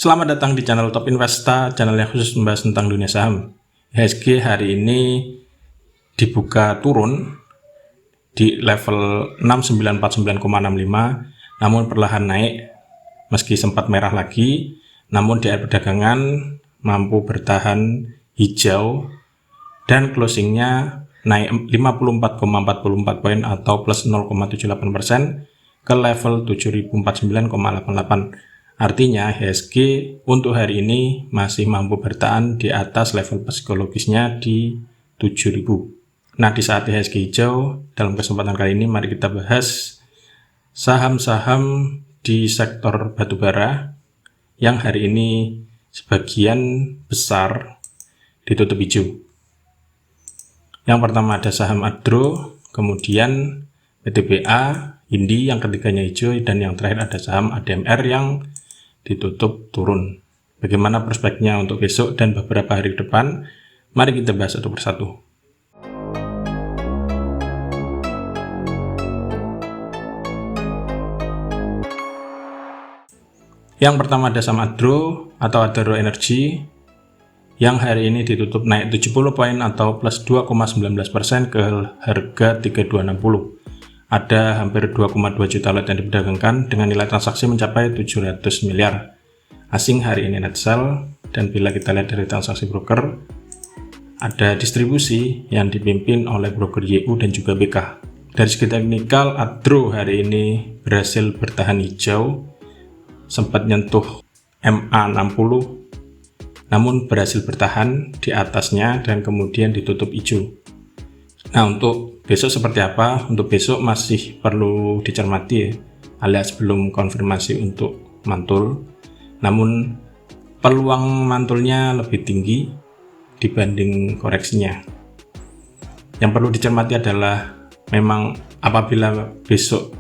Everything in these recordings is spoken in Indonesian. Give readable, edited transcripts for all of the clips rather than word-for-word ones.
Selamat datang di channel Top Investa, channel yang khusus membahas tentang dunia saham. IHSG hari ini dibuka turun di level 6949,65, namun perlahan naik meski sempat merah lagi, namun di akhir perdagangan mampu bertahan hijau dan closingnya naik 54,44 poin atau plus 0,78% ke level 7049,88. Artinya IHSG untuk hari ini masih mampu bertahan di atas level psikologisnya di 7000. Nah, di saat IHSG hijau, dalam kesempatan kali ini mari kita bahas saham-saham di sektor batubara yang hari ini sebagian besar ditutup hijau. Yang pertama ada saham Adro, kemudian PTBA, Indi, yang ketiganya hijau, dan yang terakhir ada saham ADMR yang ditutup turun. Bagaimana prospeknya untuk besok dan beberapa hari ke depan? Mari kita bahas satu persatu. Yang pertama ada saham Adro atau Adaro Energy yang hari ini ditutup naik 70 poin atau plus 2,19% ke harga 3260. Ada hampir 2,2 juta lot yang diperdagangkan dengan nilai transaksi mencapai 700 miliar. Asing hari ini net sell, dan bila kita lihat dari transaksi broker, ada distribusi yang dipimpin oleh broker YU dan juga BK. Dari segi teknikal, Adro hari ini berhasil bertahan hijau, sempat nyentuh MA60, namun berhasil bertahan di atasnya dan kemudian ditutup hijau. Nah, untuk besok seperti apa? Untuk besok masih perlu dicermati ya, alias belum konfirmasi untuk mantul. Namun peluang mantulnya lebih tinggi dibanding koreksinya. Yang perlu dicermati adalah memang apabila besok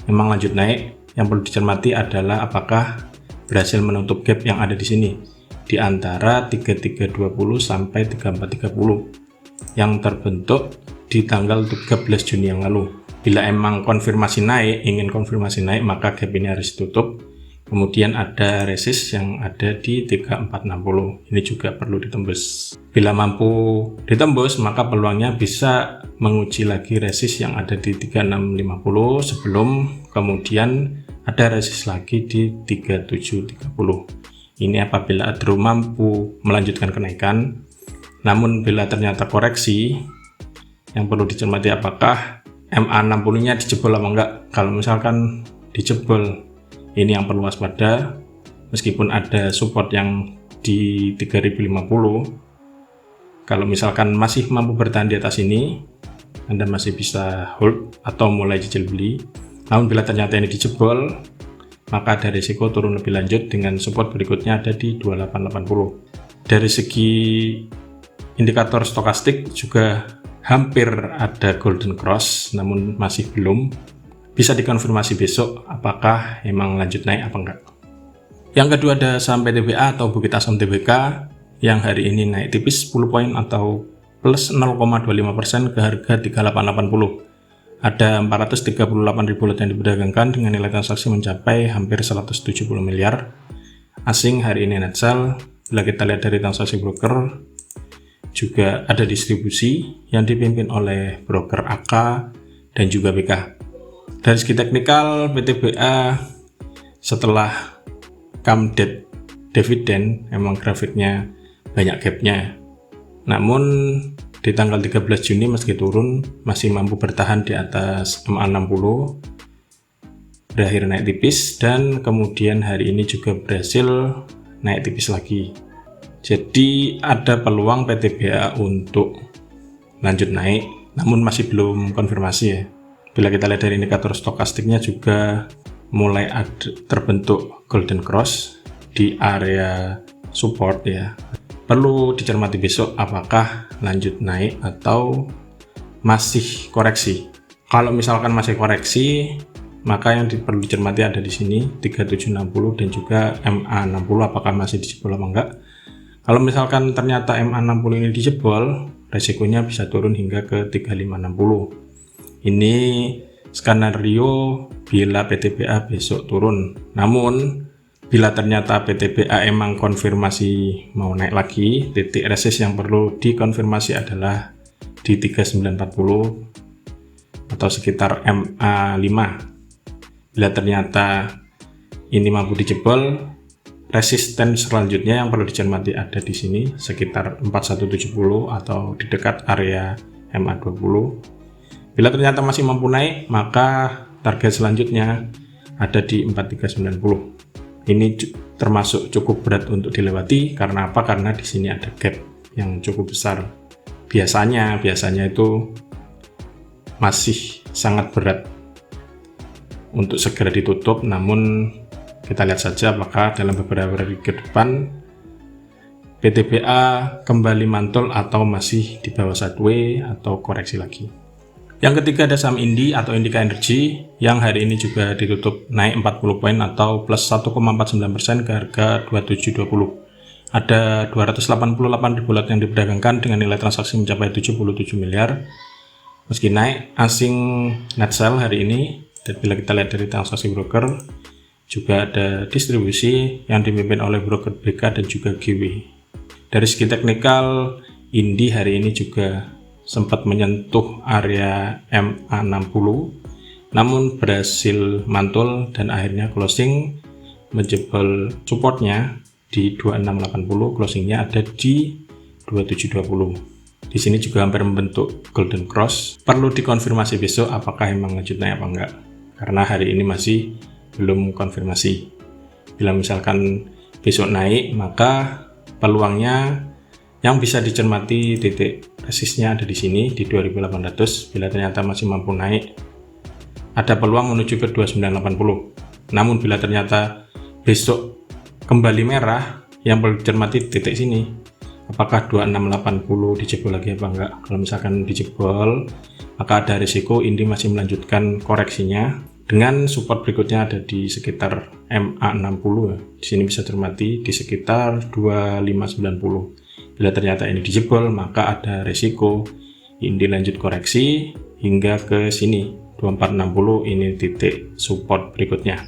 memang lanjut naik, yang perlu dicermati adalah apakah berhasil menutup gap yang ada di sini di antara 3320 sampai 3430 yang terbentuk di tanggal 13 Juni yang lalu. Bila emang konfirmasi naik, ingin konfirmasi naik, maka gap ini harus ditutup. Kemudian ada resist yang ada di 3460. Ini juga perlu ditembus. Bila mampu ditembus, maka peluangnya bisa menguji lagi resist yang ada di 3650 sebelum kemudian ada resist lagi di 3730. Ini apabila Adro mampu melanjutkan kenaikan. Namun bila ternyata koreksi, yang perlu dicermati apakah MA60 nya dijebol apa enggak. Kalau misalkan dijebol, ini yang perlu waspada. Meskipun ada support yang di 3050, kalau misalkan masih mampu bertahan di atas ini, Anda masih bisa hold atau mulai cicil beli. Namun bila ternyata ini dijebol, maka ada risiko turun lebih lanjut dengan support berikutnya ada di 2880. Dari segi indikator stokastik juga hampir ada golden cross, namun masih belum bisa dikonfirmasi besok apakah emang lanjut naik apa enggak. Yang kedua ada saham PTBA atau Bukit Asam Tbk yang hari ini naik tipis 10 poin atau plus 0,25% ke harga 3880. Ada 438.000 lot yang diperdagangkan dengan nilai transaksi mencapai hampir 170 miliar. Asing hari ini net sell. Bila kita lihat dari transaksi broker, juga ada distribusi yang dipimpin oleh broker AK dan juga BK. Dari segi teknikal, PTBA setelah come dead dividend emang grafiknya banyak gapnya. Namun di tanggal 13 Juni meski turun masih mampu bertahan di atas MA60, berakhir naik tipis, dan kemudian hari ini juga berhasil naik tipis lagi. Jadi ada peluang PTBA untuk lanjut naik, namun masih belum konfirmasi ya. Bila kita lihat dari indikator stokastiknya juga mulai ada terbentuk golden cross di area support ya. Perlu dicermati besok apakah lanjut naik atau masih koreksi. Kalau misalkan masih koreksi, maka yang perlu dicermati ada di sini 3760 dan juga MA60 apakah masih dijebol apa enggak. Kalau misalkan ternyata MA60 ini dijebol, resikonya bisa turun hingga ke 3560. Ini skenario bila PTBA besok turun. Namun Bila ternyata PTBA emang konfirmasi mau naik lagi, titik resist yang perlu dikonfirmasi adalah di 3940 atau sekitar MA5. Bila ternyata ini mampu dijebol, resisten selanjutnya yang perlu dicermati ada di sini sekitar 4170 atau di dekat area MA20. Bila ternyata masih mampu naik, maka target selanjutnya ada di 4390. Ini termasuk cukup berat untuk dilewati. Karena apa? Karena di sini ada gap yang cukup besar. Biasanya itu masih sangat berat untuk segera ditutup. Namun kita lihat saja apakah dalam beberapa hari ke depan PTBA kembali mantul atau masih di bawah sideways atau koreksi lagi. Yang ketiga ada saham Indi atau Indika Energy yang hari ini juga ditutup naik 40 poin atau plus 1,49% ke harga 2720. Ada 288 ribu lot yang diperdagangkan dengan nilai transaksi mencapai 77 miliar. Meski naik, asing net sell hari ini, dan bila kita lihat dari transaksi broker, juga ada distribusi yang dipimpin oleh broker BK dan juga GW. Dari segi teknikal, Indi hari ini juga sempat menyentuh area MA60, namun berhasil mantul dan akhirnya closing menjebol supportnya di 2680, closingnya ada di 2720. Di sini juga hampir membentuk golden cross. Perlu dikonfirmasi besok apakah emang lanjut naik apa enggak, karena hari ini masih belum konfirmasi. Bila misalkan besok naik, maka peluangnya yang bisa dicermati titik resistnya ada di sini di 2800. Bila ternyata masih mampu naik, ada peluang menuju ke 2980. Namun bila ternyata besok kembali merah, yang perlu dicermati titik sini, apakah 2680 dijebol lagi apa enggak. Kalau misalkan dijebol, maka ada risiko Indi masih melanjutkan koreksinya dengan support berikutnya ada di sekitar MA60. Di sini bisa cermati di sekitar 2590. Bila ternyata ini dijebol, maka ada risiko Indi lanjut koreksi hingga ke sini 2460, ini titik support berikutnya.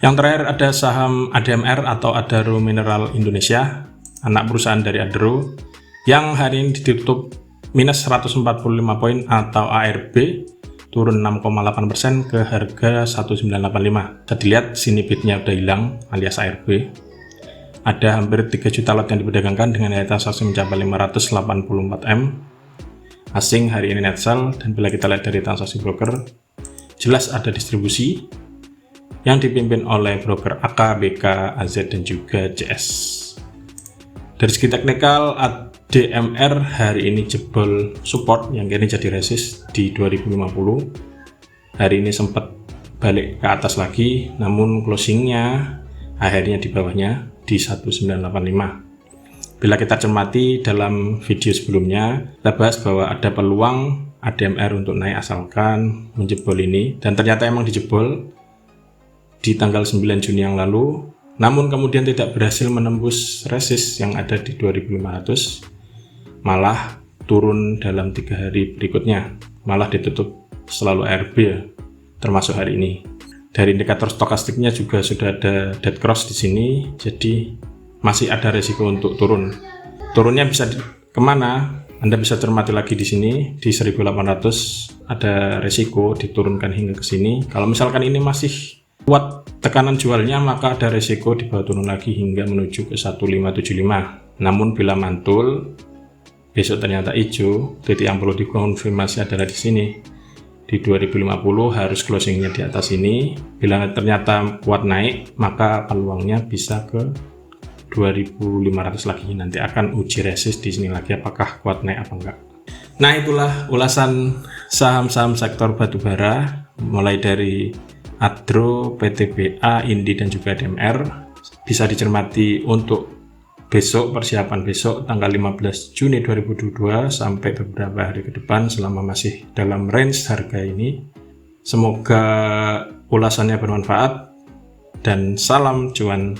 Yang terakhir ada saham ADMR atau Adaro Mineral Indonesia, anak perusahaan dari Adaro, yang hari ini ditutup minus 145 poin atau ARB, turun 6,8% ke harga 1985. Bisa dilihat sini bidnya udah hilang alias ARB. Ada hampir 3 juta lot yang diperdagangkan dengan nilai transaksi mencapai 584 M. Asing hari ini net sell, dan bila kita lihat dari transaksi broker, jelas ada distribusi yang dipimpin oleh broker AK, BK, AZ, dan juga CS. Dari segi teknikal, ADMR hari ini jebol support yang kini jadi resist di 2050. Hari ini sempat balik ke atas lagi, namun closingnya akhirnya di bawahnya di 1985. Bila kita cermati dalam video sebelumnya, kita bahas bahwa ada peluang ADMR untuk naik asalkan menjebol ini, dan ternyata emang dijebol di tanggal 9 Juni yang lalu, namun kemudian tidak berhasil menembus resist yang ada di 2500, malah turun dalam 3 hari berikutnya, malah ditutup selalu ARB ya, termasuk hari ini. Dari indikator stokastiknya juga sudah ada dead cross di sini, jadi masih ada resiko untuk turun. Turunnya bisa kemana? Anda bisa cermati lagi di sini di 1800 ada resiko diturunkan hingga ke sini. Kalau misalkan ini masih kuat tekanan jualnya, maka ada resiko dibawa turun lagi hingga menuju ke 1575. Namun bila mantul besok ternyata hijau, titik yang perlu dikonfirmasi adalah di sini di 2050, harus closingnya di atas ini. Bila ternyata kuat naik, maka peluangnya bisa ke 2500 lagi. Nanti akan uji resist di sini lagi apakah kuat naik apa enggak. Nah, itulah ulasan saham-saham sektor batubara mulai dari Adro, PTBA, Indi, dan juga ADMR. Bisa dicermati untuk besok, persiapan besok tanggal 15 Juni 2022 sampai beberapa hari ke depan selama masih dalam range harga ini. Semoga ulasannya bermanfaat dan salam cuan.